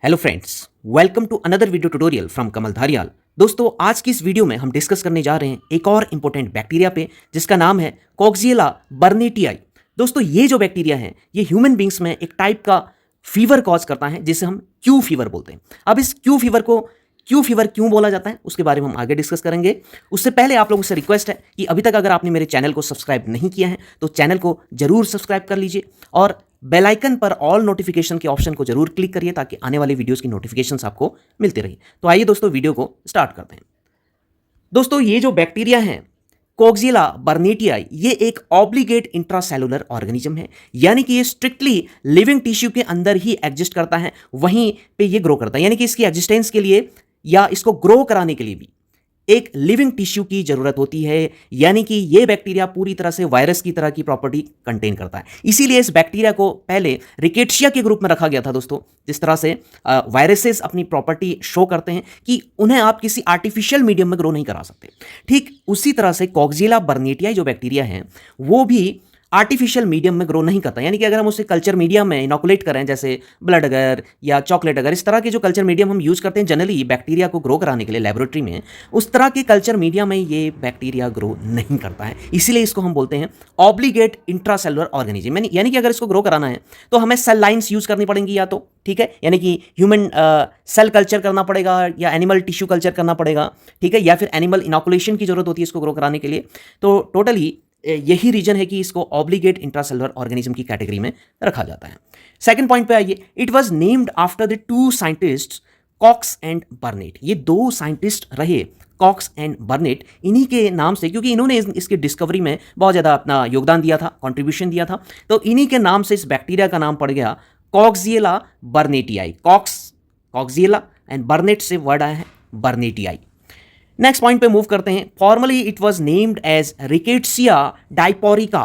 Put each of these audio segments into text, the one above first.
Hello friends, welcome to another video tutorial from Kamal Dhariyal. दोस्तों, आज की इस वीडियो में हम डिस्कस करने जा रहे हैं एक और इंपॉर्टेंट बैक्टीरिया पे जिसका नाम है कोक्सिएला बर्नेटियाई। दोस्तों, ये जो बैक्टीरिया है ये ह्यूमन बींग्स में एक टाइप का फीवर कॉज करता है जिसे हम क्यू फीवर बोलते हैं। अब इस क्यू फीवर क्यों बोला जाता है उसके बारे में हम आगे डिस्कस करेंगे। उससे पहले आप लोगों से रिक्वेस्ट है कि अभी तक अगर आपने मेरे चैनल को सब्सक्राइब नहीं किया है तो चैनल को जरूर सब्सक्राइब कर लीजिए और बेल आइकन पर ऑल नोटिफिकेशन के ऑप्शन को जरूर क्लिक करिए ताकि आने वाली वीडियोस की नोटिफिकेशंस आपको मिलती रही। तो आइए दोस्तों, वीडियो को स्टार्ट करते हैं। दोस्तों, ये जो बैक्टीरिया है कोक्सिएला बर्नेटियाई, ये एक ऑब्लिगेट इंट्रासेलुलर ऑर्गेनिज्म है, यानी कि ये स्ट्रिक्टली लिविंग टिश्यू के अंदर ही एग्जिस्ट करता है, वहीं पे ये ग्रो करता है। यानी कि इसकी एग्जिस्टेंस के लिए या इसको ग्रो कराने के लिए भी एक लिविंग टिश्यू की जरूरत होती है। यानी कि ये बैक्टीरिया पूरी तरह से वायरस की तरह की प्रॉपर्टी कंटेन करता है। इसीलिए इस बैक्टीरिया को पहले रिकेट्सिया के ग्रुप में रखा गया था। दोस्तों, जिस तरह से वायरसेस अपनी प्रॉपर्टी शो करते हैं कि उन्हें आप किसी आर्टिफिशियल मीडियम में ग्रो नहीं करा सकते, ठीक उसी तरह से कोक्सिएला बर्नेटियाई जो बैक्टीरिया है वो भी आर्टिफिशियल मीडियम में ग्रो नहीं करता। यानी कि अगर हम उसे कल्चर मीडियम में इनोकुलेट करें, जैसे ब्लड अगर या चॉकलेट अगर, इस तरह के जो कल्चर मीडियम हम यूज़ करते हैं जनरली बैक्टीरिया को ग्रो कराने के लिए लेबोरेटरी में, उस तरह के कल्चर मीडिया में ये बैक्टीरिया ग्रो नहीं करता है। इसीलिए इसको हम बोलते हैं ऑब्लिगेट इंट्रासेलुलर ऑर्गेनिज्म। यानी कि अगर इसको ग्रो कराना है तो हमें सेल लाइन्स यूज़ करनी पड़ेंगी, या तो ठीक है, यानी कि ह्यूमन सेल कल्चर करना पड़ेगा या एनिमल टिश्यू कल्चर करना पड़ेगा, ठीक है, या फिर एनिमल इनोकुलेशन की जरूरत होती है इसको ग्रो कराने के लिए। तो टोटली यही रीजन है कि इसको ऑब्लिगेट इंट्रासेलुलर ऑर्गेनिज्म की कैटेगरी में रखा जाता है। सेकंड पॉइंट पे आइए। It was named after the two scientists Cox and Burnet. ये दो साइंटिस्ट रहे, कॉक्स एंड बर्नेट, इन्हीं के नाम से, क्योंकि इन्होंने इसकी डिस्कवरी में बहुत ज़्यादा अपना योगदान दिया था, कॉन्ट्रीब्यूशन दिया था, तो इन्हीं के नाम से इस बैक्टीरिया का नाम पड़ गया कोक्सिएला बर्नेटियाई। कोक्सिएला एंड बर्नेट से वर्ड आया है बर्नेटियाई। नेक्स्ट पॉइंट पे मूव करते हैं। Formerly it was named as rickettsia diaporica.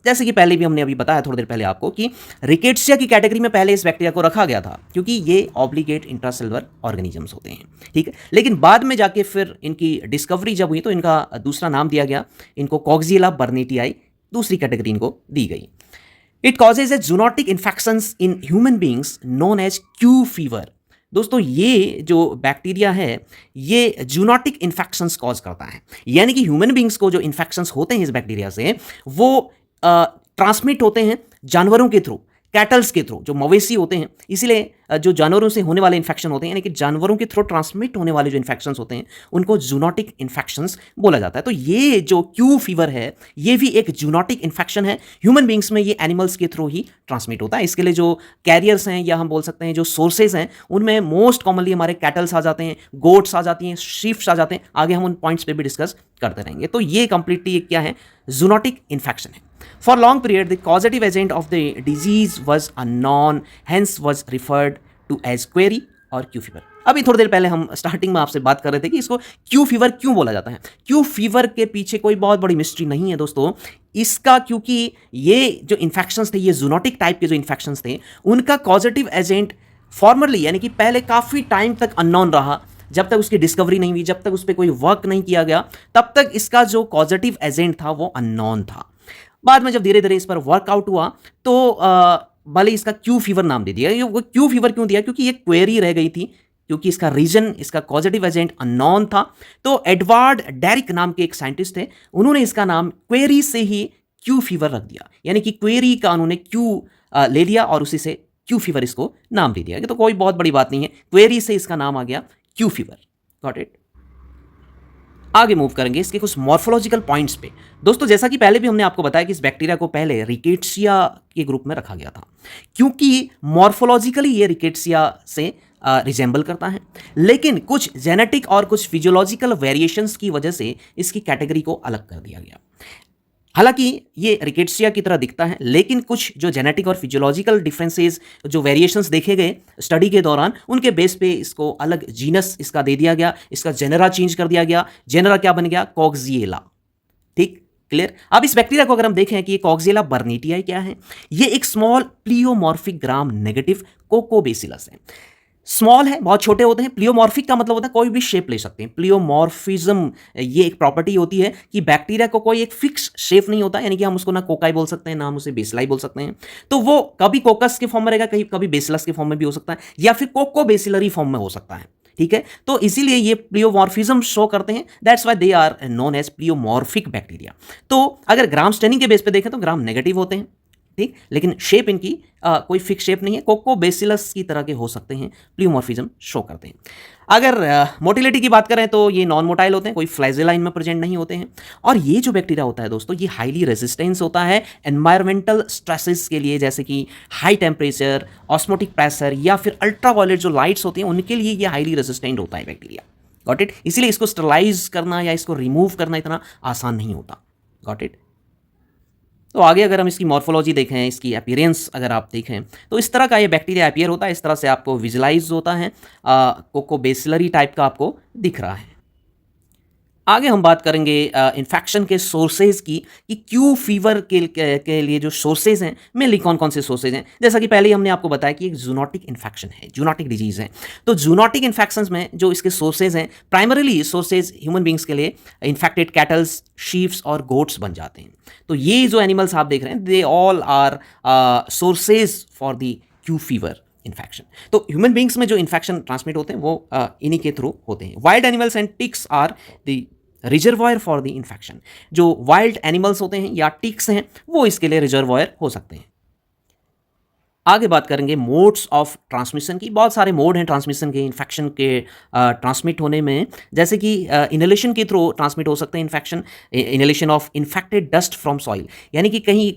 जैसे कि पहले भी हमने अभी बताया थोड़ी देर पहले आपको कि रिकेट्सिया की कैटेगरी में पहले इस बैक्टीरिया को रखा गया था क्योंकि ये ऑब्लिगेट इंट्रासेलुलर ऑर्गेनिजम्स होते हैं, ठीक है। लेकिन बाद में जाके फिर इनकी डिस्कवरी जब हुई तो इनका दूसरा नाम दिया गया, इनको कोक्सिएला बर्नेटियाई दूसरी कैटेगरी इनको दी गई। It causes a zoonotic infections in human beings known as Q fever. दोस्तों, ये जो बैक्टीरिया है ये जूनोटिक इन्फेक्शंस कॉज करता है, यानी कि ह्यूमन बींग्स को जो इन्फेक्शंस होते हैं इस बैक्टीरिया से वो ट्रांसमिट होते हैं जानवरों के थ्रू, कैटल्स के थ्रू, जो मवेशी होते हैं। इसीलिए जो जानवरों से होने वाले इन्फेक्शन होते हैं, यानी कि जानवरों के थ्रू ट्रांसमिट होने वाले जो इन्फेक्शंस होते हैं उनको जूनोटिक इन्फेक्शंस बोला जाता है। तो ये जो क्यू फीवर है ये भी एक जूनोटिक इन्फेक्शन है। ह्यूमन बींग्स में ये एनिमल्स के थ्रू ही ट्रांसमिट होता है। इसके लिए जो कैरियर्स हैं या हम बोल सकते हैं जो सोर्सेज हैं उनमें मोस्ट कॉमनली हमारे कैटल्स आ जाते हैं, गोट्स आ जाती हैं, शीप्स आ जाते हैं। आगे हम उन पॉइंट्स पे भी डिस्कस करते रहेंगे। तो ये कंप्लीटली क्या है, जूनोटिक इन्फेक्शन है। For long period, the causative agent of the disease was unknown, hence was referred to as query और क्यू फीवर। अभी थोड़ी देर पहले हम स्टार्टिंग में आपसे बात कर रहे थे कि इसको क्यू फीवर क्यों बोला जाता है। क्यू फीवर के पीछे कोई बहुत बड़ी मिस्ट्री नहीं है दोस्तों। इसका क्योंकि ये जो इन्फेक्शंस थे, ये जूनोटिक टाइप के जो इन्फेक्शंस थे, उनका कॉजेटिव एजेंट फॉर्मरली यानी कि पहले काफ़ी टाइम तक अननोन रहा। जब तक उसकी डिस्कवरी नहीं हुई, जब तक उस पर कोई वर्क नहीं किया गया, तब तक इसका जो कॉजेटिव एजेंट था वो अननोन था। बाद में जब धीरे धीरे इस पर वर्कआउट हुआ तो भले इसका क्यू फीवर नाम दे दिया। ये क्यू फीवर क्यों दिया, क्योंकि ये क्वेरी रह गई थी, क्योंकि इसका रीजन, इसका कॉजेटिव एजेंट अननोन था। तो एडवर्ड डेरिक नाम के एक साइंटिस्ट थे, उन्होंने इसका नाम क्वेरी से ही क्यू फीवर रख दिया। यानी कि क्वेरी का उन्होंने क्यू ले लिया और उसी से क्यू फीवर इसको नाम दे दिया। तो कोई बहुत बड़ी बात नहीं है, क्वेरी से इसका नाम आ गया क्यू फीवर। Got it. आगे मूव करेंगे इसके कुछ मॉर्फोलॉजिकल पॉइंट्स पे। दोस्तों, जैसा कि पहले भी हमने आपको बताया कि इस बैक्टीरिया को पहले रिकेट्सिया के ग्रुप में रखा गया था क्योंकि मॉर्फोलॉजिकली ये रिकेट्सिया से रिजेंबल करता है, लेकिन कुछ जेनेटिक और कुछ फिजियोलॉजिकल वेरिएशंस की वजह से इसकी कैटेगरी को अलग कर दिया गया। हालांकि ये रिकेट्सिया की तरह दिखता है, लेकिन कुछ जो जेनेटिक और फिजियोलॉजिकल डिफरेंसेस, जो वेरिएशंस देखे गए स्टडी के दौरान, उनके बेस पे इसको अलग जीनस इसका दे दिया गया, इसका जेनरा चेंज कर दिया गया। जेनरा क्या बन गया, कोक्सिएला। ठीक, क्लियर। अब इस बैक्टीरिया को अगर हम देखें कि ये कोक्सिएला बर्नेटियाई क्या है, ये एक स्मॉल प्लियोमॉर्फिक ग्राम नेगेटिव कोकोबैसिलस है। स्मॉल है, बहुत छोटे होते हैं। प्लियोमॉर्फिक का मतलब होता है कोई भी शेप ले सकते हैं। प्लियोमॉर्फिज्म ये एक प्रॉपर्टी होती है कि बैक्टीरिया को कोई एक फिक्स शेप नहीं होता, यानी कि हम उसको ना कोकाई बोल सकते हैं, ना हम उसे बेसिलाई बोल सकते हैं। तो वो कभी कोकस के फॉर्म में रहेगा, कहीं कभी बेसिलस के फॉर्म में भी हो सकता है, या फिर कोको बेसिलरी फॉर्म में हो सकता है। ठीक है, तो इसीलिए ये प्लियोमॉर्फिज्म शो करते हैं, that's why they are known as pleomorphic bacteria. तो अगर ग्राम स्टेनिंग के बेस पे देखें तो ग्राम नेगेटिव होते हैं, ठीक, लेकिन शेप इनकी कोई फिक्स शेप नहीं है, कोको बेसिलस की तरह के हो सकते हैं, प्लियोमॉर्फिज्म शो करते हैं। अगर मोटिलिटी की बात करें तो ये नॉन मोटाइल होते हैं, कोई फ्लैजेला इनमें प्रेजेंट नहीं होते हैं। और ये जो बैक्टीरिया होता है दोस्तों, ये हाईली रेजिस्टेंस होता है एनवायरमेंटल स्ट्रेसेस के लिए, जैसे कि हाई टेम्परेचर, ऑस्मोटिक प्रेशर, या फिर अल्ट्रावायलेट जो लाइट्स होती हैं उनके लिए ये हाईली रेजिस्टेंट होता है बैक्टीरिया। Got it? इसीलिए इसको स्टरलाइज करना या इसको रिमूव करना इतना आसान नहीं होता। Got it? तो आगे अगर हम इसकी मॉर्फोलॉजी देखें, इसकी अपीयरेंस अगर आप देखें, तो इस तरह का ये बैक्टीरिया अपीयर होता है, इस तरह से आपको विजुलाइज होता है, कोकोबेसिलरी टाइप का आपको दिख रहा है। आगे हम बात करेंगे इन्फेक्शन के सोर्सेज की, कि क्यू फीवर के लिए जो सोर्सेज हैं, मेनली कौन कौन से सोर्सेज हैं। जैसा कि पहले ही हमने आपको बताया कि एक जूनोटिक इन्फेक्शन है, जूनोटिक डिजीज है। तो जूनोटिक इन्फेक्शंस में जो इसके सोर्सेज हैं, प्राइमरीली सोर्सेज ह्यूमन बींग्स के लिए इन्फेक्टेड कैटल्स, शीप्स और गोट्स बन जाते हैं। तो ये जो एनिमल्स आप देख रहे हैं, they all are sources for the Q fever infection. तो ह्यूमन बींग्स में जो इन्फेक्शन ट्रांसमिट होते हैं वो इन्हीं के थ्रू होते हैं। Wild animals and ticks are the reservoir for the infection. जो वाइल्ड एनिमल्स होते हैं या टिक्स हैं, वो इसके लिए रिजर्वायर हो सकते हैं। आगे बात करेंगे मोड्स ऑफ ट्रांसमिशन की। बहुत सारे मोड हैं ट्रांसमिशन के, इन्फेक्शन के ट्रांसमिट होने में, जैसे कि इनहेलेशन के थ्रू ट्रांसमिट हो सकते हैं infection, inhalation of infected dust from soil, यानी कि कहीं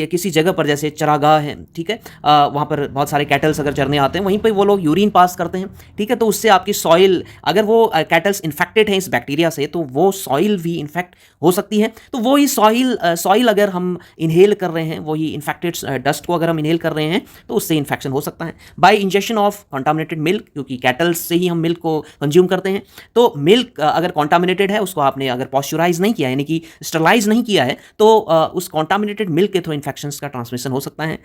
किसी जगह पर, जैसे चरागाह है, ठीक है, वहाँ पर बहुत सारे कैटल्स अगर चरने आते हैं, वहीं पर वो लोग यूरिन पास करते हैं, ठीक है, तो उससे आपकी सॉइल, अगर वो कैटल्स इन्फेक्टेड हैं इस बैक्टीरिया से, तो वो सॉइल भी इन्फेक्ट हो सकती है। तो वही सॉइल अगर हम इनहेल कर रहे हैं, वही इन्फेक्टेड डस्ट को अगर हम इनहेल कर रहे हैं, तो उससे इन्फेक्शन हो सकता है। Bye injection of contaminated milk, क्योंकि कैटल्स से ही हम मिल्क को कंज्यूम करते हैं, तो मिल्क अगर कॉन्टामिनेटेड है, उसको आपने अगर पॉस्चराइज नहीं किया, यानी कि स्टरलाइज नहीं किया है, तो उस कॉन्टामिनेटेड मिल्क के थ्रू इन्फेक्शन का ट्रांसमिशन हो सकता है।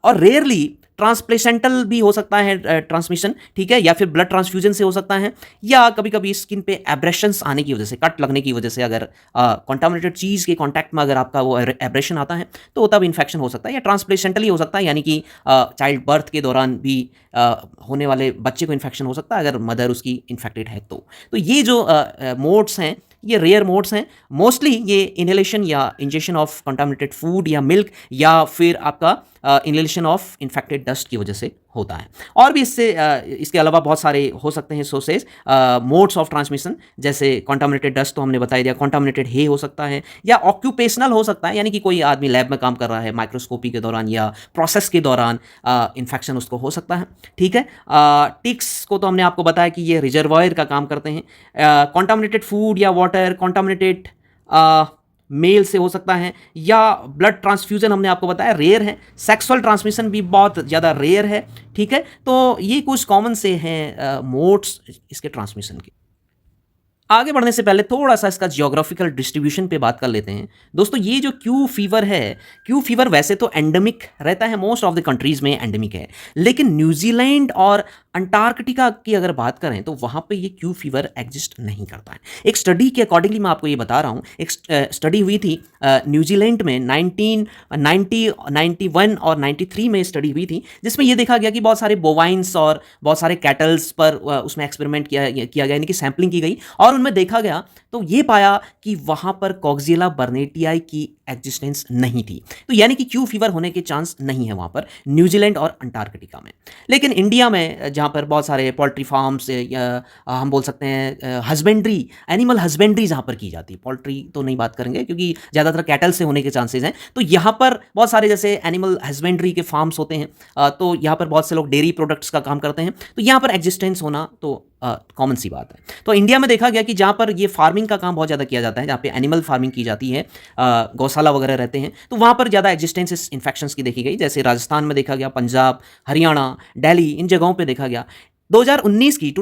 और रेयरली ट्रांसप्लेसेंटल भी हो सकता है ट्रांसमिशन, ठीक है, या फिर ब्लड ट्रांसफ्यूजन से हो सकता है, या कभी कभी स्किन पे एब्रेशंस आने की वजह से, कट लगने की वजह से, अगर कॉन्टामिनेटेड चीज़ के कॉन्टैक्ट में अगर आपका वो एब्रेशन आता है, तो तब इन्फेक्शन हो सकता है, या ट्रांसप्लेसेंटली हो सकता है, यानी कि चाइल्ड बर्थ के दौरान भी होने वाले बच्चे को इन्फेक्शन हो सकता है अगर मदर उसकी इन्फेक्टेड है। तो ये जो मोड्स हैं, ये रेयर मोड्स हैं। मोस्टली ये इनहेलेशन या इंजेक्शन ऑफ कंटामिनेटेड फूड या मिल्क, या फिर आपका इनहेलेशन ऑफ इन्फेक्टेड डस्ट की वजह से होता है। और भी इसके अलावा बहुत सारे हो सकते हैं सोर्सेज, मोड्स ऑफ ट्रांसमिशन, जैसे कंटामिनेटेड डस्ट तो हमने बता दिया, कंटामिनेटेड हे हो सकता है, या ऑक्यूपेशनल हो सकता है, यानी कि कोई आदमी लैब में काम कर रहा है, माइक्रोस्कोपी के दौरान या प्रोसेस के दौरान इन्फेक्शन उसको हो सकता है। ठीक है, टिक्स को तो हमने आपको बताया कि ये रिजर्वायर का काम करते हैं। कंटामिनेटेड फूड या वाटर, कंटामिनेटेड मेल से हो सकता है, या ब्लड ट्रांसफ्यूजन हमने आपको बताया रेयर है। सेक्सुअल ट्रांसमिशन भी बहुत ज़्यादा रेयर है। ठीक है, तो ये कुछ कॉमन से हैं मोड्स इसके ट्रांसमिशन के। आगे बढ़ने से पहले थोड़ा सा इसका जियोग्राफिकल डिस्ट्रीब्यूशन पे बात कर लेते हैं। दोस्तों, ये जो क्यू फीवर है, क्यू फीवर वैसे तो एंडेमिक रहता है, मोस्ट ऑफ द कंट्रीज़ में एंडेमिक है, लेकिन न्यूजीलैंड और अंटार्कटिका की अगर बात करें तो वहाँ पे ये क्यू फीवर एग्जिस्ट नहीं करता है। एक स्टडी के अकॉर्डिंगली मैं आपको ये बता रहा हूँ, एक स्टडी हुई थी न्यूजीलैंड में 1990, 91 और 93 में स्टडी हुई थी, जिसमें ये देखा गया कि बहुत सारे बोवाइंस और बहुत सारे कैटल्स पर उसमें एक्सपेरिमेंट किया गया, यानी कि सैम्पलिंग की गई, और उनमें देखा गया तो ये पाया कि वहाँ पर कॉक्सियला बर्नेटियाई की एग्जिस्टेंस नहीं थी। तो यानी कि क्यू फीवर होने के चांस नहीं है वहाँ पर, न्यूजीलैंड और अंटार्कटिका में। लेकिन इंडिया में, जहाँ पर बहुत सारे पोल्ट्री फार्म्स, या हम बोल सकते हैं हस्बेंड्री, एनिमल हस्बेंड्री जहाँ पर की जाती है, पोल्ट्री तो नहीं बात करेंगे क्योंकि ज़्यादातर कैटल से होने के चांसेस हैं, तो यहाँ पर बहुत सारे जैसे एनिमल हस्बेंड्री के फार्म्स होते हैं, तो यहाँ पर बहुत से लोग डेयरी प्रोडक्ट्स का काम करते हैं, तो यहाँ पर एग्जिस्टेंस होना तो कॉमन सी बात है। तो इंडिया में देखा गया कि जहाँ पर ये फार्मिंग का काम बहुत ज़्यादा किया जाता है, जहाँ पे एनिमल फार्मिंग की जाती है, गौशाला वगैरह रहते हैं, तो वहाँ पर ज़्यादा एग्जिस्टेंस इस इन्फेक्शंस की देखी गई। जैसे राजस्थान में देखा गया, पंजाब, हरियाणा, दिल्ली, इन जगहों पे देखा गया। 2019 की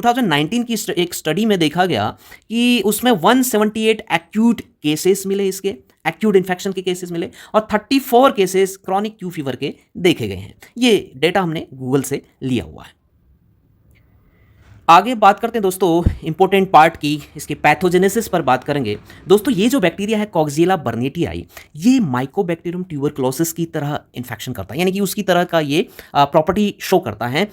एक स्टडी में देखा गया कि उसमें 178 एक्यूट केसेस मिले, इसके एक्यूट इन्फेक्शन के केसेस मिले, और 34 केसेस क्रॉनिक क्यू फीवर के देखे गए हैं। ये डेटा हमने गूगल से लिया हुआ है। आगे बात करते हैं दोस्तों इंपॉर्टेंट पार्ट की, इसके पैथोजेनेसिस पर बात करेंगे। दोस्तों ये जो बैक्टीरिया है कॉक्सियला बर्नेटियाई, ये माइकोबैक्टीरियम ट्यूबरक्लोसिस की तरह इन्फेक्शन करता है, यानी कि उसकी तरह का ये प्रॉपर्टी शो करता है।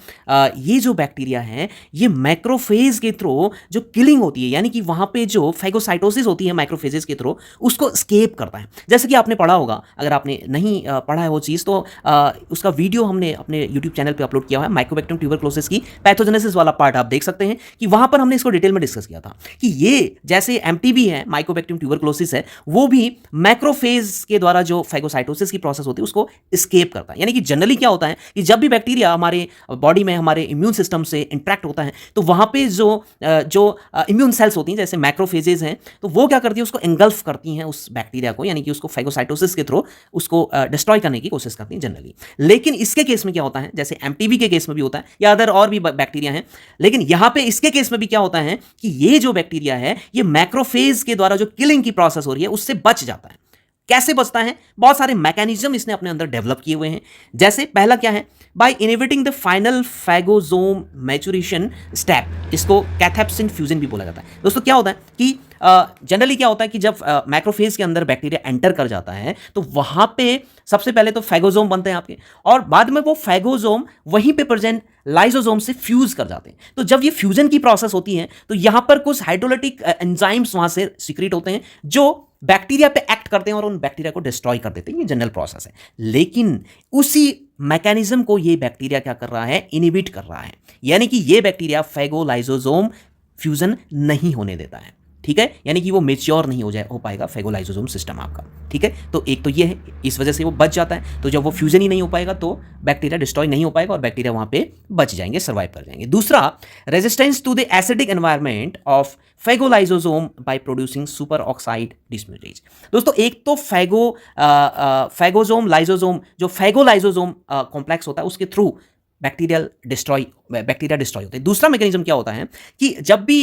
ये जो बैक्टीरिया है ये मैक्रोफेज के थ्रू जो किलिंग होती है, यानी कि वहाँ पे जो फैगोसाइटोसिस होती है माइक्रोफेजेस के थ्रू, उसको स्केप करता है। जैसे कि आपने पढ़ा होगा, अगर आपने नहीं पढ़ा है वो चीज़ तो उसका वीडियो हमने अपने यूट्यूब चैनल पर अपलोड किया हुआ है, माइकोबैक्टीरियम ट्यूबरक्लोसिस की पैथोजेनेसिस वाला पार्ट आप देख सकते हैं कि वहां पर हमने इसको डिटेल में डिस्कस किया था कि ये जैसे एमटीबी है, माइकोबैक्टीरियम ट्यूबरक्लोसिस है, वो भी मैक्रोफेज के द्वारा जो फैगोसाइटोसिस की प्रोसेस होती है उसको स्केप करता है। यानी कि जनरली क्या होता है कि जब भी बैक्टीरिया हमारे बॉडी में हमारे इम्यून सिस्टम से इंटरेक्ट होता है तो वहां पे जो इम्यून सेल्स होती हैं जैसे मैक्रोफेजेस हैं, तो वो क्या करती है, उसको एंगल्फ करती हैं उस बैक्टीरिया को, यानी कि उसको फैगोसाइटोसिस के थ्रू उसको डिस्ट्रॉय करने की कोशिश करती हैं जनरली। लेकिन इसके केस में क्या होता है, जैसे एमटीबी के केस में भी होता है या अदर और भी बैक्टीरिया हैं, लेकिन यहां पे इसके केस में भी क्या होता है कि ये जो बैक्टीरिया है ये मैक्रोफेज के द्वारा जो किलिंग की प्रोसेस हो रही है उससे बच जाता है। कैसे बचता है? बहुत सारे मैकेनिज्म इसने अपने अंदर डेवलप किए हुए हैं। जैसे पहला क्या है, by inhibiting the final phagosome maturation step, इसको कैथेप्सिन फ्यूजन भी बोला जाता है। दोस्तों क्या होता है कि जनरली क्या होता है कि जब मैक्रोफेज के अंदर बैक्टीरिया एंटर कर जाता है तो वहां पे सबसे पहले तो फैगोसोम बनते हैं आपके, और बाद में वो फैगोसोम वहीं पे प्रेजेंट लाइसोसोम से फ्यूज कर जाते हैं। तो जब ये फ्यूजन की प्रोसेस होती है तो यहां पर कुछ हाइड्रोलाइटिक एंजाइम्स वहां से सीक्रेट होते हैं जो बैक्टीरिया पे एक्ट करते हैं और उन बैक्टीरिया को डिस्ट्रॉय कर देते हैं। ये जनरल प्रोसेस है। लेकिन उसी मैकेनिज्म को ये बैक्टीरिया क्या कर रहा है, इनहिबिट कर रहा है, यानी कि ये बैक्टीरिया फैगोलाइसोसोम फ्यूजन नहीं होने देता है। ठीक है, यानी कि वो मेच्योर नहीं हो पाएगा फैगोलाइसोसोम सिस्टम आपका। ठीक है, तो एक तो ये है, इस वजह से वो बच जाता है। तो जब वो फ्यूजन ही नहीं हो पाएगा तो बैक्टीरिया डिस्ट्रॉय नहीं हो पाएगा और बैक्टीरिया वहां पे बच जाएंगे, सर्वाइव कर जाएंगे। दूसरा, resistance to the acidic environment of phagolysosome by producing superoxide dismutase. दोस्तों एक तो फैगोसोम लाइसोसोम, जो फैगोलाइसोसोम कॉम्प्लेक्स होता है उसके थ्रू बैक्टीरिया डिस्ट्रॉय होते हैं। दूसरा मैकेनिज्म क्या होता है कि जब भी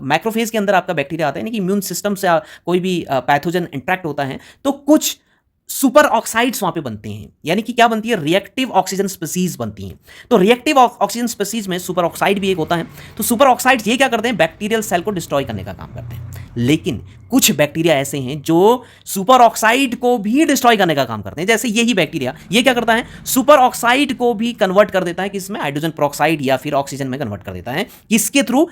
मैक्रोफेज के अंदर आपका बैक्टीरिया आता है, यानी कि इम्यून सिस्टम से कोई भी पैथोजन इंटरेक्ट होता है तो कुछ सुपर ऑक्साइड्स वहां पे बनते हैं, यानी कि क्या बनती है, रिएक्टिव ऑक्सीजन स्पीसीज बनती हैं। तो रिएक्टिव ऑक्सीजन स्पीसीज में सुपर ऑक्साइड भी एक होता है। तो सुपर ऑक्साइड्स ये क्या करते हैं, बैक्टीरियल सेल को डिस्ट्रॉय करने का काम करते हैं। लेकिन कुछ बैक्टीरिया ऐसे हैं जो सुपर ऑक्साइड को भी डिस्ट्रॉय करने का काम करते हैं। जैसे यही बैक्टीरिया ये क्या करता है, सुपर ऑक्साइड को भी कन्वर्ट कर देता है किसमें, हाइड्रोजन पेरोक्साइड या फिर ऑक्सीजन में कन्वर्ट कर देता है। किसके through,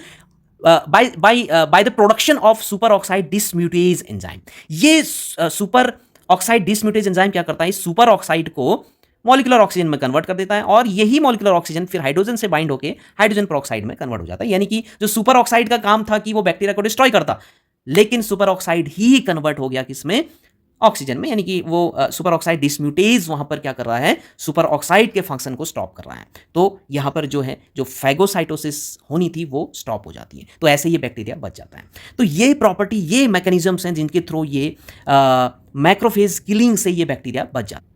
by the production of super oxide dismutase enzyme. ये सुपर ऑक्साइड डिसम्यूटेज एंजाइम क्या करता है, इस सुपर ऑक्साइड को मॉलिक्यूलर ऑक्सीजन में कन्वर्ट कर देता है और यही मॉलिक्यूलर ऑक्सीजन फिर हाइड्रोजन से बाइंड होकर हाइड्रोजन पेरोक्साइड में कन्वर्ट हो जाता है। यानी कि जो सुपर ऑक्साइड का काम था कि वो बैक्टीरिया को डिस्ट्रॉय करता, लेकिन सुपर ऑक्साइड ही कन्वर्ट हो गया किसमें, ऑक्सीजन में। यानी कि वो सुपर ऑक्साइड डिसम्यूटेज वहां पर क्या कर रहा है, सुपर ऑक्साइड के फंक्शन को स्टॉप कर रहा है। तो यहां पर जो है जो फैगोसाइटोसिस होनी थी वो स्टॉप हो जाती है। तो ऐसे ये बैक्टीरिया बच जाता है। तो ये प्रॉपर्टी, ये मैकेनिज्म्स हैं जिनके थ्रू ये मैक्रोफेज किलिंग से ये बैक्टीरिया बच जाता है।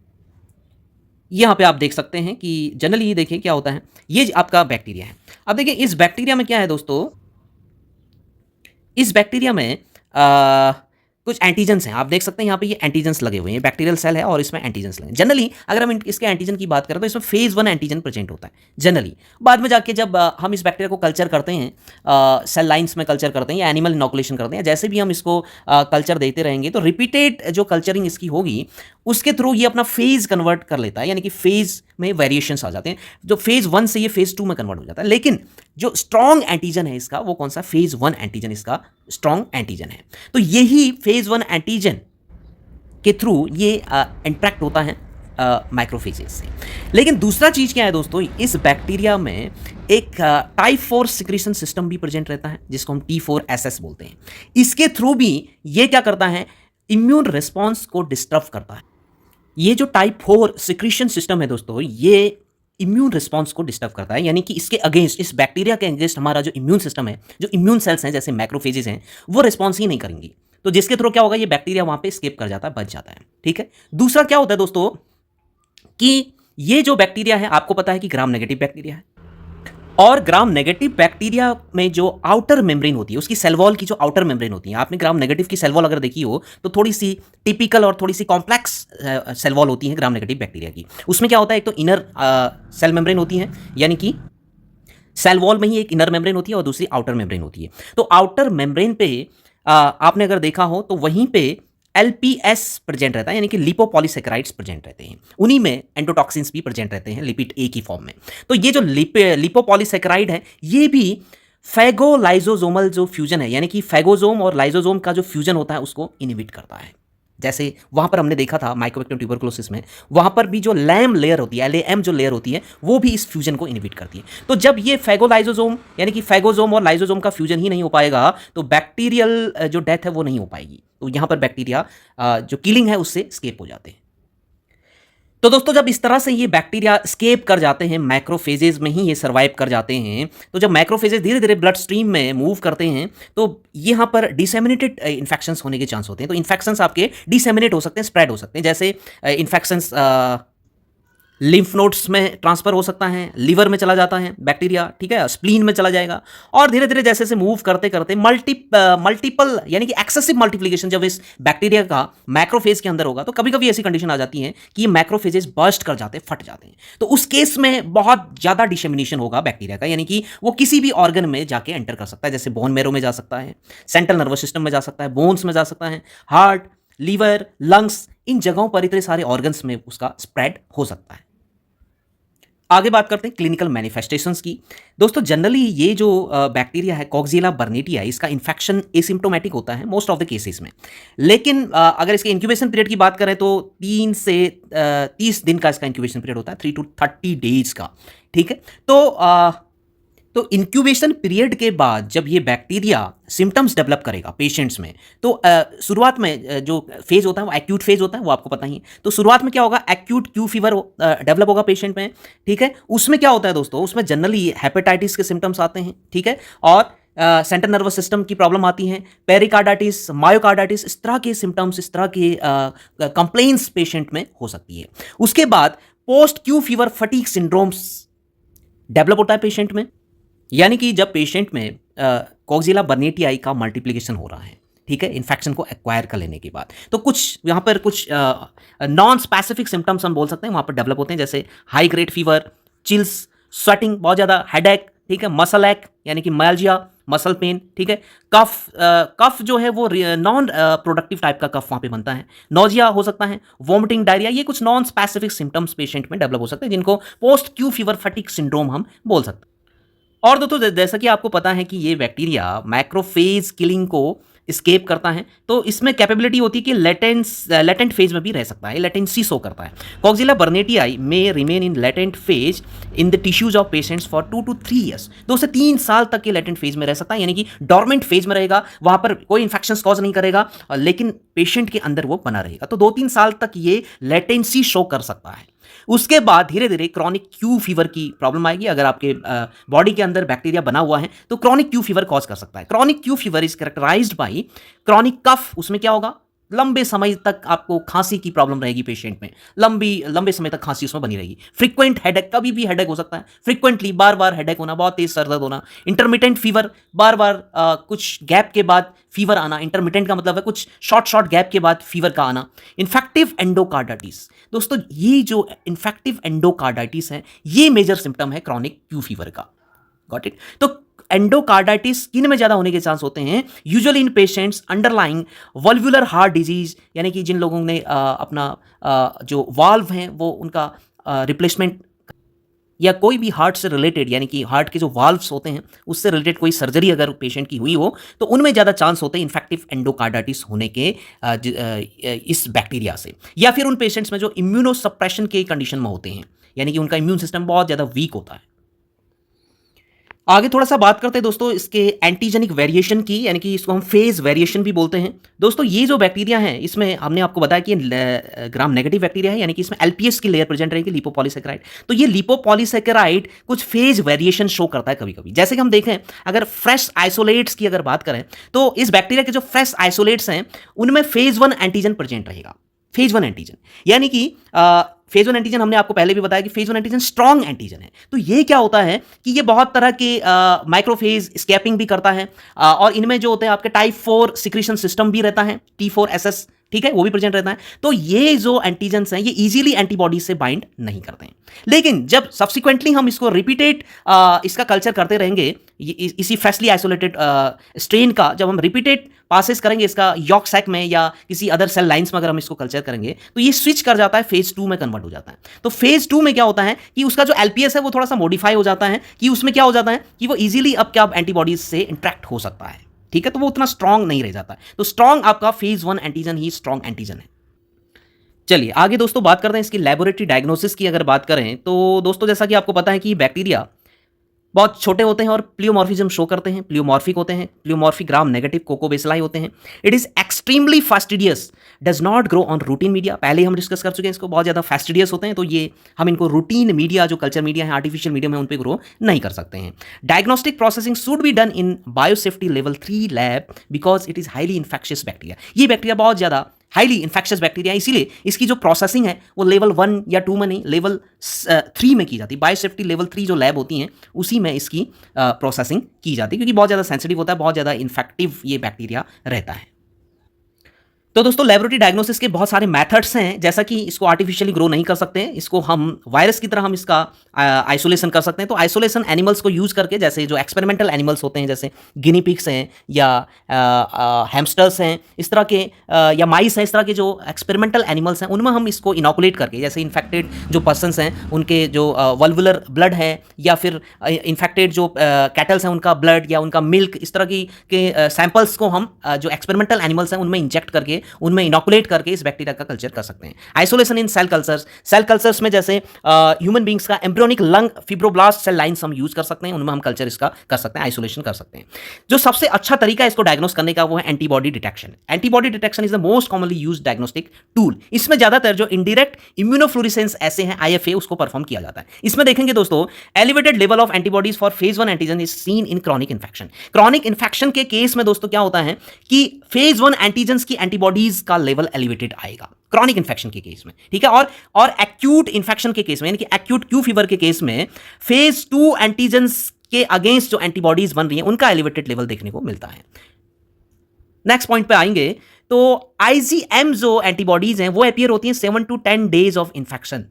यहाँ पे आप देख सकते हैं कि जनरली ये देखिए क्या होता है, ये आपका बैक्टीरिया है। अब देखिए इस बैक्टीरिया में क्या है दोस्तों, इस बैक्टीरिया में कुछ एंटीजेंस हैं। आप देख सकते हैं यहाँ पे ये एंटीजेंस लगे हुए हैं, बैक्टीरियल सेल है और इसमें एंटीजेंस लगे। जनरली अगर हम इसके एंटीजन की बात करें तो इसमें फेज 1 एंटीजन प्रेजेंट होता है जनरली। बाद में जाके जब हम इस बैक्टीरिया को कल्चर करते हैं, सेल लाइन्स में कल्चर करते हैं या एनिमल इनोकुलेशन करते हैं, जैसे भी हम इसको कल्चर देते रहेंगे तो रिपीटेड जो कल्चरिंग इसकी होगी उसके थ्रू ये अपना फेज कन्वर्ट कर लेता है, यानी कि फेज में वेरिएशंस आ जाते हैं। जो फेज 1 से ये फेज 2 में कन्वर्ट हो जाता है। लेकिन जो स्ट्रॉन्ग एंटीजन है इसका, वो कौन सा, फेज 1 एंटीजन इसका स्ट्रॉन्ग एंटीजन है। तो यही फेज 1 एंटीजन के थ्रू ये इंटरेक्ट होता है माइक्रोफेजेस से। लेकिन दूसरा चीज क्या है दोस्तों, इस बैक्टीरिया में एक टाइप 4 सिक्रीशन सिस्टम भी प्रेजेंट रहता है जिसको हम T4SS बोलते हैं। इसके थ्रू भी ये क्या करता है, इम्यून रिस्पॉन्स को डिस्टर्ब करता है। ये जो टाइप 4 सिक्रीशन सिस्टम है दोस्तों, ये इम्यून रिस्पॉन्स को डिस्टर्ब करता है, यानी कि इसके अगेंस्ट, इस बैक्टीरिया के अगेंस्ट हमारा जो इम्यून सिस्टम है, जो इम्यून सेल्स हैं जैसे मैक्रोफेजेस हैं, वो रिस्पॉन्स ही नहीं करेंगी। तो जिसके थ्रू क्या होगा, ये बैक्टीरिया वहां पे स्केप कर जाता है, बच जाता है। ठीक है। दूसरा क्या होता है दोस्तों कि ये जो बैक्टीरिया है, आपको पता है कि ग्राम नेगेटिव बैक्टीरिया है, और ग्राम नेगेटिव बैक्टीरिया में जो आउटर मेम्ब्रेन होती है, उसकी सेल वॉल की जो आउटर मेम्ब्रेन होती है, आपने ग्राम नेगेटिव की सेल वॉल अगर देखी हो तो थोड़ी सी टिपिकल और थोड़ी सी कॉम्प्लेक्स सेल वॉल होती है ग्राम नेगेटिव बैक्टीरिया की। उसमें क्या होता है, एक तो इनर सेल मेम्ब्रेन होती है, यानी कि सेल वॉल में ही एक इनर मेम्ब्रेन होती है और दूसरी आउटर मेम्ब्रेन होती है। तो आउटर मेम्ब्रेन पे आपने अगर देखा हो तो वहीं पे एलपीएस प्रेजेंट रहता है, यानी कि लिपोपॉलीसेकेराइड्स प्रेजेंट रहते हैं। उन्हीं में एंडोटॉक्सिन्स भी प्रेजेंट रहते हैं लिपिड ए की फॉर्म में। तो ये जो लिपोपॉलीसेकेराइड है ये भी फैगोलाइजोसोमल जो फ्यूजन है, यानी कि फैगोसोम और लाइजोसोम का जो फ्यूजन होता है उसको इनहिबिट करता है। जैसे वहां पर हमने देखा था माइकोबैक्टीरियम ट्यूबरकुलोसिस में, वहां पर भी जो लैम लेयर होती है, LAM जो लेयर होती है, वो भी इस फ्यूजन को इनहिबिट करती है। तो जब ये फैगोलाइजोसोम यानी कि फैगोसोम और लाइजोसोम का फ्यूजन ही नहीं हो पाएगा तो बैक्टीरियल जो डेथ है वो नहीं हो पाएगी। तो यहां पर बैक्टीरिया जो किलिंग है उससे स्केप हो जाते हैं। तो दोस्तों जब इस तरह से ये बैक्टीरिया स्केप कर जाते हैं, मैक्रोफेजेज में ही ये सर्वाइव कर जाते हैं, तो जब मैक्रोफेजेज धीरे धीरे ब्लड स्ट्रीम में मूव करते हैं तो यहाँ पर डिसेमिनेटेड इन्फेक्शंस होने के चांस होते हैं। तो इन्फेक्शंस आपके डिसेमिनेट हो सकते हैं, स्प्रेड हो सकते हैं। जैसे इन्फेक्शंस लिम्फ नोड्स में ट्रांसफर हो सकता है, लिवर में चला जाता है बैक्टीरिया, ठीक है, स्प्लीन में चला जाएगा, और धीरे धीरे जैसे जैसे मूव करते करते मल्टीपल यानी कि एक्सेसिव मल्टीप्लिकेशन जब इस बैक्टीरिया का मैक्रोफेज के अंदर होगा तो कभी कभी ऐसी कंडीशन आ जाती है कि ये मैक्रोफेजेस बर्स्ट कर जाते हैं, फट जाते हैं। तो उस केस में बहुत ज़्यादा डिसेमिनेशन होगा बैक्टीरिया का, यानी कि वो किसी भी ऑर्गन में जाके एंटर कर सकता है। जैसे बोन मैरो में जा सकता है, सेंट्रल नर्वस सिस्टम में जा सकता है, बोन्स में जा सकता है, हार्ट, लीवर, लंग्स, इन जगहों पर इतने सारे ऑर्गन्स में उसका स्प्रेड हो सकता है। आगे बात करते हैं क्लिनिकल मैनिफेस्टेशंस की। दोस्तों जनरली ये जो बैक्टीरिया है कॉक्सियला बर्नेटिया, इसका इन्फेक्शन एसिम्प्टोमेटिक होता है मोस्ट ऑफ द केसेस में। लेकिन अगर इसके इंक्यूबेशन पीरियड की बात करें तो 3 से 30 दिन का इसका इंक्यूबेशन पीरियड होता है, 3 to 30 डेज का, ठीक है। तो इंक्यूबेशन पीरियड के बाद जब ये बैक्टीरिया सिम्टम्स डेवलप करेगा पेशेंट्स में, तो शुरुआत में जो फेज होता है वो एक्यूट फेज होता है, वो आपको पता ही है। तो शुरुआत में क्या होगा, एक्यूट क्यू फीवर डेवलप होगा पेशेंट में, ठीक है। उसमें क्या होता है दोस्तों, उसमें जनरली हेपेटाइटिस के सिम्टम्स आते हैं, ठीक है, और सेंट्रल नर्वस सिस्टम की प्रॉब्लम आती है, पेरिकार्डाइटिस, मायोकार्डाइटिस, इस तरह के सिम्टम्स, इस तरह के कंप्लेंट्स पेशेंट में हो सकती है। उसके बाद post Q fever fatigue syndromes develop होता है पेशेंट में, यानी कि जब पेशेंट में कॉक्सियला बर्नेटियाई का मल्टीप्लिकेशन हो रहा है, ठीक है, इन्फेक्शन को एक्वायर कर लेने के बाद, तो कुछ यहाँ पर कुछ नॉन स्पेसिफिक सिम्टम्स हम बोल सकते हैं वहाँ पर डेवलप होते हैं, जैसे high grade fever, chills, sweating, बहुत ज़्यादा हेडेक, ठीक है, मसल एक यानी कि मायल्जिया, मसल पेन, ठीक है, कफ जो है वो नॉन प्रोडक्टिव टाइप का कफ वहाँ पे बनता है, नोजिया हो सकता है, वॉमिटिंग, डायरिया, ये कुछ नॉन स्पेसिफिक सिम्टम्स पेशेंट में डेवलप हो सकते हैं जिनको post Q fever fatigue syndrome हम बोल सकते हैं। और दोस्तों जैसा कि आपको पता है कि ये बैक्टीरिया मैक्रोफेज किलिंग को स्केप करता है, तो इसमें कैपेबिलिटी होती है कि लेटेंट फेज में भी रह सकता है, लेटेंसी शो करता है। कॉक्सियला बर्नेटियाई में remain in latent phase in the tissues of patients for 2 to 3 years, 2 से 3 साल तक ये लेटेंट फेज में रह सकता है, यानी कि डॉर्मेंट फेज में रहेगा, वहां पर कोई इन्फेक्शन कॉज नहीं करेगा, लेकिन पेशेंट के अंदर वो बना रहेगा। तो 2-3 साल तक ये लेटेंसी शो कर सकता है। उसके बाद धीरे धीरे क्रॉनिक क्यू फीवर की प्रॉब्लम आएगी। अगर आपके बॉडी के अंदर बैक्टीरिया बना हुआ है तो क्रॉनिक क्यू फीवर कॉज कर सकता है। Chronic Q fever is characterised by chronic cough. उसमें क्या होगा, लंबे समय तक आपको खांसी की प्रॉब्लम रहेगी पेशेंट में, लंबे समय तक खांसी उसमें बनी रहेगी। फ्रीक्वेंट हेडेक, कभी भी हेडेक हो सकता है, फ्रीक्वेंटली बार बार हेडेक होना, बहुत तेज सर दर्द होना। इंटरमिटेंट फीवर, बार बार कुछ गैप के बाद फीवर आना। इंटरमिटेंट का मतलब है कुछ शॉर्ट गैप के बाद फीवर का आना। इन्फेक्टिव एंडोकार्डाइटिस, दोस्तों ये जो इन्फेक्टिव एंडोकार्डाइटिस है ये मेजर सिम्टम है क्रॉनिक क्यू फीवर का। Got it. तो एंडोकार्डाइटिस किन में ज्यादा होने के चांस होते हैं, usually in patients underlying valvular heart disease, यानी कि जिन लोगों ने अपना जो वाल्व हैं वो उनका रिप्लेसमेंट, या कोई भी हार्ट से रिलेटेड यानी कि हार्ट के जो वाल्व्स होते हैं उससे रिलेटेड कोई सर्जरी अगर पेशेंट की हुई हो तो उनमें ज़्यादा चांस होते हैं इन्फेक्टिव एंडोकार्डाइटिस होने के इस बैक्टीरिया से। या फिर उन पेशेंट्स में जो इम्यूनोसप्रेशन के कंडीशन में होते हैं, यानी कि उनका इम्यून सिस्टम बहुत ज़्यादा वीक होता है। आगे थोड़ा सा बात करते हैं दोस्तों इसके एंटीजेनिक वेरिएशन की, यानी कि इसको हम फेज वेरिएशन भी बोलते हैं। दोस्तों ये जो बैक्टीरिया है इसमें हमने आपको बताया कि ग्राम नेगेटिव बैक्टीरिया है, यानी कि इसमें एलपीएस की लेयर प्रेजेंट रहेगी, लिपोपॉलीसेकेराइड। तो ये लिपोपॉलीसेकेराइड कुछ फेज वेरिएशन शो करता है कभी कभी। जैसे कि हम देखें, अगर फ्रेश आइसोलेट्स की अगर बात करें तो इस बैक्टीरिया के जो फ्रेश आइसोलेट्स हैं उनमें फेज 1 एंटीजन प्रेजेंट रहेगा। फेज 1 एंटीजन, यानी कि फेज 1 एंटीजन हमने आपको पहले भी बताया कि फेज 1 एंटीजन स्ट्रॉन्ग एंटीजन है। तो ये क्या होता है कि ये बहुत तरह के माइक्रोफेज स्कैपिंग भी करता है, और इनमें जो होते हैं आपके टाइप 4 सिक्रीशन सिस्टम भी रहता है, T4SS ठीक है, वो भी प्रेजेंट रहता है। तो ये जो एंटीजेंस हैं ये इजीली एंटीबॉडीज से बाइंड नहीं करते हैं। लेकिन जब सब्सिक्वेंटली हम इसको रिपीटेड इसका कल्चर करते रहेंगे, इसी फ्रेशली आइसोलेटेड स्ट्रेन का जब हम रिपीटेड पासेस करेंगे इसका यॉर्क सैक में या किसी अदर सेल लाइंस में अगर हम इसको कल्चर करेंगे तो ये स्विच कर जाता है, फेज 2 में कन्वर्ट हो जाता है। तो फेज 2 में क्या होता है कि उसका जो एलपीएस है वो थोड़ा सा मॉडिफाई हो जाता है, कि उसमें क्या हो जाता है कि वो इजीली अब क्या एंटीबॉडीज से इंटरेक्ट हो सकता है, ठीक है, तो वो उतना स्ट्रांग नहीं रह जाता। तो स्ट्रांग आपका फेज 1 एंटीजन ही स्ट्रांग एंटीजन है। चलिए आगे दोस्तों बात करते हैं इसकी लैबोरेटरी डायग्नोसिस की। अगर बात करें तो दोस्तों जैसा कि आपको पता है कि बैक्टीरिया बहुत छोटे होते हैं और प्लियोमॉर्फिज्म शो करते हैं, प्लियोमॉर्फिक होते हैं, प्लियोमॉर्फिक ग्राम नेगेटिव कोकोबेसिलाई होते हैं। It is extremely fastidious, does not grow on routine media. पहले हम डिस्कस कर चुके हैं इसको, बहुत ज़्यादा फास्टिडियस होते हैं, तो ये हम इनको रूटीन मीडिया जो कल्चर मीडिया है, आर्टिफिशियल मीडियम है, उन पर ग्रो नहीं कर सकते हैं। Diagnostic processing should be done in biosafety level 3 lab because it is highly infectious bacteria. ये बैक्टीरिया बहुत ज़्यादा हाईली इन्फेक्शियस बैक्टीरिया, इसीलिए इसकी जो प्रोसेसिंग है वो लेवल 1 या 2 में नहीं, लेवल 3 में की जाती है। बायोसेफ्टी लेवल 3 जो लैब होती हैं उसी में इसकी प्रोसेसिंग की जाती है, क्योंकि बहुत ज़्यादा सेंसिटिव होता है, बहुत ज़्यादा इन्फेक्टिव ये बैक्टीरिया रहता है। तो दोस्तों लेबोरेटरी डायग्नोसिस के बहुत सारे मेथड्स हैं, जैसा कि इसको आर्टिफिशियली ग्रो नहीं कर सकते हैं, इसको हम वायरस की तरह हम इसका आइसोलेशन कर सकते हैं। तो आइसोलेशन एनिमल्स को यूज़ करके, जैसे जो एक्सपेरिमेंटल एनिमल्स होते हैं जैसे गिनी पिग्स हैं या हैमस्टर्स हैं, इस तरह के या माइस हैं, इस तरह के जो एक्सपेरिमेंटल एनिमल्स हैं उनमें हम इसको इनोकुलेट करके, जैसे इन्फेक्टेड जो पर्सनस हैं उनके जो वल्वुलर ब्लड है या फिर इन्फेक्टेड जो कैटल्स हैं उनका ब्लड या उनका मिल्क, इस तरह की के सैंपल्स को हम जो एक्सपेरिमेंटल एनिमल्स हैं उनमें इंजेक्ट करके, उनमें इनोकुलेट करके इस बैक्टीरिया का कल्चर कर सकते हैं। Isolation in cell cultures, cell cultures में जैसे ह्यूमन बींग्स का embryonic lung fibroblast cell lines हम यूज कर सकते हैं, उनमें हम कल्चर इसका कर सकते हैं, आइसोलेशन कर सकते हैं। जो सबसे अच्छा तरीका है इसको डायग्नोस करने का वो है antibody detection. Antibody detection is the most commonly used diagnostic tool. इसमें ज्यादातर जो इंडायरेक्ट इम्यूनोफ्लोरेसेंस ऐसे हैं, आईएफए, उसको परफॉर्म किया जाता है। इसमें देखेंगे दोस्तों, elevated level of antibodies for phase 1 antigen is seen in chronic infection. Chronic infection के केस में दोस्तों क्या होता है कि फेज 1 एंटीजन की एंटीबॉडीज का लेवल एलिवेटेड आएगा क्रॉनिक इन्फेक्शन के केस में, ठीक है। और एक्यूट इन्फेक्शन के केस में, यानी कि एक्यूट क्यू फीवर के केस में फेज 2 एंटीजेंस के अगेंस्ट जो एंटीबॉडीज बन रही हैं उनका एलिवेटेड लेवल देखने को मिलता है। नेक्स्ट पॉइंट पे आएंगे तो आईजीएम जो एंटीबॉडीज हैं वो अपीयर होती हैं 7 to 10 days of infection,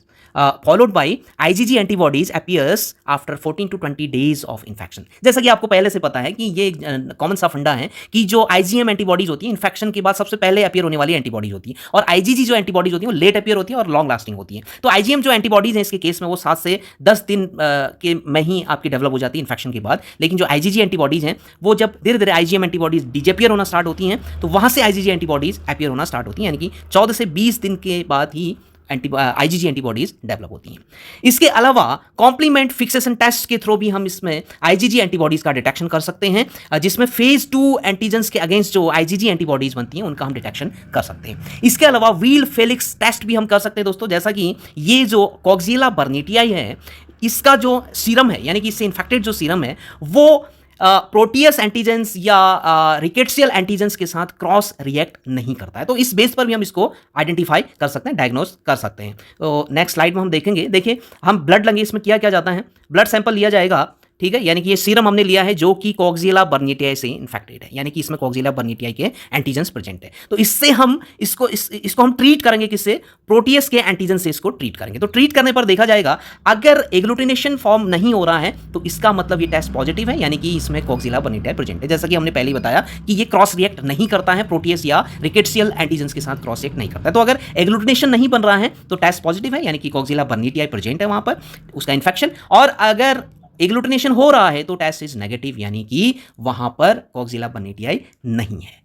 followed by IgG antibodies appears after 14 to 20 days of infection. जैसा कि आपको पहले से पता है कि ये कॉमन सा फंडा है कि जो आईजीएम एंटीबॉडीज होती है इन्फेक्शन के बाद सबसे पहले अपीयर होने वाली एंटीबॉडीज होती है, और आईजीजी जो एंटीबॉडीज होती है वो लेट अपीयर होती है और लॉन्ग लास्टिंग होती है। तो आईजीएम जो एंटीबॉडीज हैं इसके केस में वो 7 से 10 दिन के में ही आपकी डेवलप हो जाती है इन्फेक्शन के बाद। लेकिन जो आईजीजी एंटीबॉडीज हैं वो जब धीरे धीरे आईजीएम एंटीबॉडीज डिजअपियर होना स्टार्ट होती हैं तो वहां से आईजीजी एंटीबॉडीज अपीयर होना स्टार्ट होती हैं, यानी कि 14 से 20 दिन के बाद ही आईजीजी एंटीबॉडीज डेवलप होती हैं। इसके अलावा कॉम्प्लीमेंट फिक्सेशन टेस्ट के थ्रू भी हम इसमें आईजीजी एंटीबॉडीज का डिटेक्शन कर सकते हैं, जिसमें फेज 2 एंटीजेंस के अगेंस्ट जो आईजीजी एंटीबॉडीज बनती हैं उनका हम डिटेक्शन कर सकते हैं। इसके अलावा व्हील फेलिक्स टेस्ट भी हम कर सकते हैं दोस्तों, जैसा कि ये जो कॉक्सियला बर्नीटियाई है इसका जो सीरम है, यानी कि इससे इन्फेक्टेड जो सीरम है वो प्रोटियस एंटीजेंस या रिकेट्सियल एंटीजेंस के साथ क्रॉस रिएक्ट नहीं करता है। तो इस बेस पर भी हम इसको आइडेंटिफाई कर सकते हैं, डायग्नोस कर सकते हैं। तो नेक्स्ट स्लाइड में हम देखेंगे, देखिए हम ब्लड लेंगे, इसमें किया क्या जाता है, ब्लड सैंपल लिया जाएगा, ठीक है, यानी कि ये सीरम हमने लिया है जो कि कॉक्सियला बर्नीटियाई से इन्फेक्टेड है, यानी कि इसमें कॉक्सियला बर्नीटियाई के एंटीजेंस प्रेजेंट है। तो इससे हम इसको हम ट्रीट करेंगे, किससे, प्रोटियस के एंटीजन से इसको ट्रीट करेंगे। तो ट्रीट करने पर देखा जाएगा अगर एग्लूटिनेशन फॉर्म नहीं हो रहा है तो इसका मतलब ये टेस्ट पॉजिटिव है, यानी कि इसमें कॉक्सियला बर्नीटियाई प्रेजेंट है। जैसा कि हमने पहले ही बताया कि ये क्रॉस रिएक्ट नहीं करता है प्रोटियस या रिकेट्सियल एंटीजेंस के साथ क्रॉस रिएक्ट नहीं करता है। तो अगर एग्लूटिनेशन नहीं बन रहा है तो टेस्ट पॉजिटिव है, यानी कि कॉक्सियला बर्नीटियाई प्रेजेंट है वहां पर, उसका इन्फेक्शन। और अगर एग्लूटिनेशन हो रहा है तो टेस्ट इज नेगेटिव, यानी कि वहां पर कॉक्सियला बर्नीटियाई नहीं है।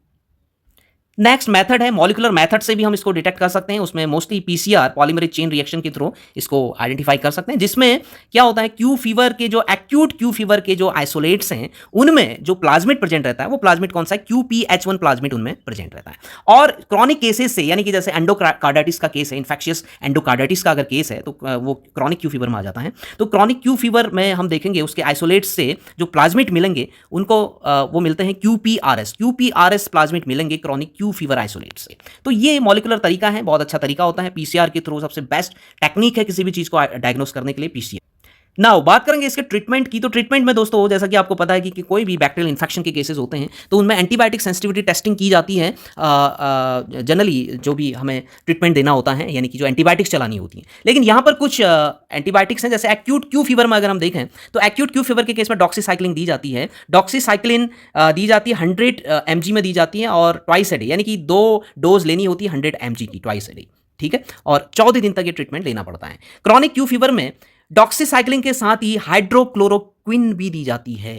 नेक्स्ट मेथड है मॉलिकुलर मेथड से भी हम इसको डिटेक्ट कर सकते हैं, उसमें mostly PCR polymerase chain reaction के थ्रू इसको आइडेंटिफाई कर सकते हैं, जिसमें क्या होता है क्यू फीवर के जो एक्यूट क्यू फीवर के जो आइसोलेट्स हैं उनमें जो प्लाज्मिड प्रेजेंट रहता है वो प्लाज्मिड कौन सा है, QPH1 प्लाज्मिड उनमें प्रेजेंट रहता है। और क्रॉनिक केसेस से, यानी कि जैसे एंडोकार्डाइटिस का केस है, इन्फेक्शियस एंडोकार्डाइटिस का अगर केस है तो वो क्रॉनिक क्यू फीवर में आ जाता है। तो क्रॉनिक क्यू फीवर में हम देखेंगे उसके आइसोलेट्स से जो प्लाज्मिड मिलेंगे उनको वो मिलते हैं QPRS प्लाज्मिड मिलेंगे क्रॉनिक क्यू फीवर आइसोलेट्स। तो ये मॉलिकुलर तरीका है, बहुत अच्छा तरीका होता है, पीसीआर के थ्रू सबसे बेस्ट टेक्निक है किसी भी चीज को डायग्नोस करने के लिए पीसीआर। नाउ बात करेंगे इसके ट्रीटमेंट की। तो ट्रीटमेंट में दोस्तों जैसा कि आपको पता है कि कोई भी बैक्टीरियल इन्फेक्शन के केसेस होते हैं तो उनमें एंटीबायोटिक सेंसिटिविटी टेस्टिंग की जाती है जनरली जो भी हमें ट्रीटमेंट देना होता है, यानी कि जो एंटीबायोटिक्स चलानी होती हैं। लेकिन यहाँ पर कुछ एंटीबायोटिक्स हैं, जैसे एक्यूट क्यू फीवर में अगर हम देखें तो एक्यूट क्यू फीवर के केस में डॉक्सीसाइक्लिन दी जाती है। डॉक्सीसाइक्लिन दी जाती है 100 mg में दी जाती है और ट्वाइस ए डे, यानी कि 2 डोज लेनी होती है 100 mg की ट्वाइस ए डे, ठीक है, और 14 दिन तक ये ट्रीटमेंट लेना पड़ता है। क्रॉनिक क्यू फीवर में डॉक्सीसाइक्लिन के साथ ही हाइड्रोक्लोरोक्विन भी दी जाती है,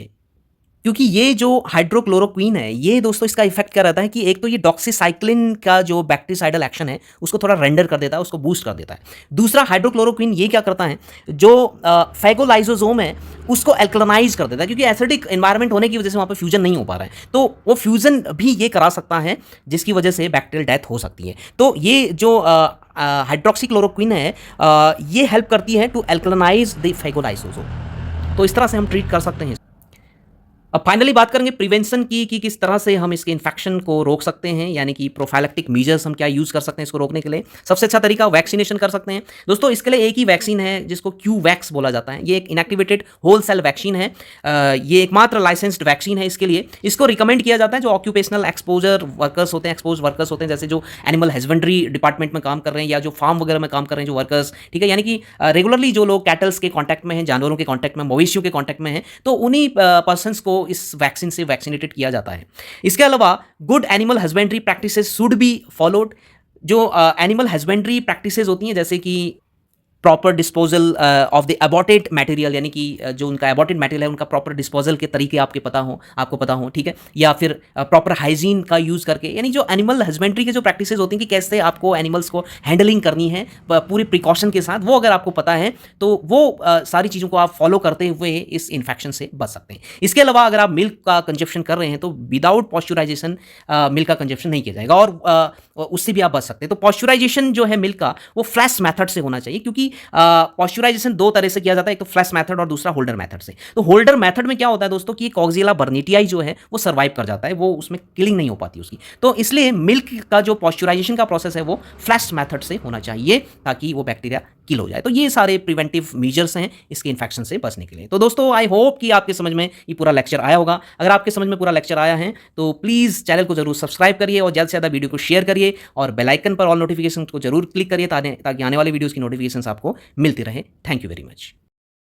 क्योंकि ये जो हाइड्रोक्लोरोक्विन है ये दोस्तों इसका इफेक्ट क्या रहता है कि एक तो ये डॉक्सीसाइक्लिन का जो बैक्टीसाइडल एक्शन है उसको थोड़ा रेंडर कर देता है, उसको बूस्ट कर देता है। दूसरा हाइड्रोक्लोरोक्विन ये क्या करता है, जो फैगोलाइसोसोम है उसको एल्कलानाइज कर देता है, क्योंकि एसिडिक एनवायरनमेंट होने की वजह से वहाँ पर फ्यूजन नहीं हो पा रहा है, तो वो फ्यूजन भी ये करा सकता है जिसकी वजह से बैक्टीरियल डेथ हो सकती है। तो ये जो हाइड्रोक्सीक्लोरोक्विन है ये हेल्प करती है टू एल्कलानाइज द फैगोलाइसोसोम। तो इस तरह से हम ट्रीट कर सकते हैं। अब फाइनली बात करेंगे प्रिवेंशन की कि किस तरह से हम इसके इन्फेक्शन को रोक सकते हैं, यानी कि प्रोफाइलेक्टिक मीजर्स हम क्या यूज़ कर सकते हैं इसको रोकने के लिए। सबसे अच्छा तरीका वैक्सीनेशन कर सकते हैं दोस्तों। इसके लिए एक ही वैक्सीन है जिसको क्यूवैक्स बोला जाता है। ये एक इनएक्टिवेटेड होल सेल वैक्सीन है। ये एकमात्र लाइसेंस्ड वैक्सीन है इसके लिए। इसको रिकमेंड किया जाता है जो ऑक्यूपेशनल एक्सपोजर वर्कर्स होते हैं, एक्सपोज वर्कर्स होते हैं, जैसे जो एनिमल हस्बेंड्री डिपार्टमेंट में काम कर रहे हैं या जो फार्म वगैरह में काम कर रहे हैं जो वर्कर्स, ठीक है, यानी कि रेगुलरली जो लोग कैटल्स के कॉन्टैक्ट में हैं, जानवरों के कॉन्टैक्ट में, मवेशियों के कॉन्टैक्ट में हैं, तो उन्हीं पर्सनस को इस वैक्सीन से वैक्सीनेटेड किया जाता है। इसके अलावा good animal husbandry practices should be followed. जो एनिमल हस्बेंड्री प्रैक्टिसेस होती हैं जैसे कि proper disposal of the aborted material, यानी कि जो उनका अबॉटेड मटेरियल है उनका प्रॉपर डिस्पोजल के तरीके आपको पता हो, ठीक है, या फिर प्रॉपर हाइजीन का यूज़ करके, यानी जो एनिमल हस्बेंड्री के जो प्रैक्टिसेस होती हैं कि कैसे आपको एनिमल्स को हैंडलिंग करनी है पूरी प्रिकॉशन के साथ, वो अगर आपको पता है तो वो सारी चीज़ों को आप फॉलो करते हुए इस इन्फेक्शन से बच सकते हैं। इसके अलावा अगर आप मिल्क का कंजप्शन कर रहे हैं तो विदाउट पॉस्चराइजेशन मिल्क का कंजप्शन नहीं किया जाएगा और उससे भी आप बच सकते हैं। तो पॉस्चराइजेशन जो है मिल्क का वो फ्लैश मेथड से होना चाहिए, क्योंकि पॉस्चराइजेशन दो तरह से किया जाता है, एक तो फ्लैश मेथड और दूसरा होल्डर मेथड से। तो होल्डर मेथड में क्या होता है दोस्तों कि कॉक्सियला बर्नीटियाई जो है वो सर्वाइव कर जाता है, वो उसमें किलिंग नहीं हो पाती उसकी। तो इसलिए मिल्क का जो पॉस्चराइजेशन का प्रोसेस है वो फ्लैश मेथड से होना चाहिए ताकि वो बैक्टीरिया किल हो जाए। तो ये सारे प्रिवेंटिव मेजर्स हैं इसके इन्फेक्शन से बचने के लिए। तो दोस्तों आई होप कि आपके समझ में ये पूरा लेक्चर आया होगा। अगर आपके समझ में पूरा लेक्चर आया है तो प्लीज़ चैनल को जरूर सब्सक्राइब करिए और ज़्यादा से ज़्यादा वीडियो को शेयर करिए और बेल आइकन पर ऑल नोटिफिकेशन को जरूर क्लिक करिए ताकि आने वाले वीडियोज़ की नोटिफिकेशन आपको मिलती रहे। Thank you very much.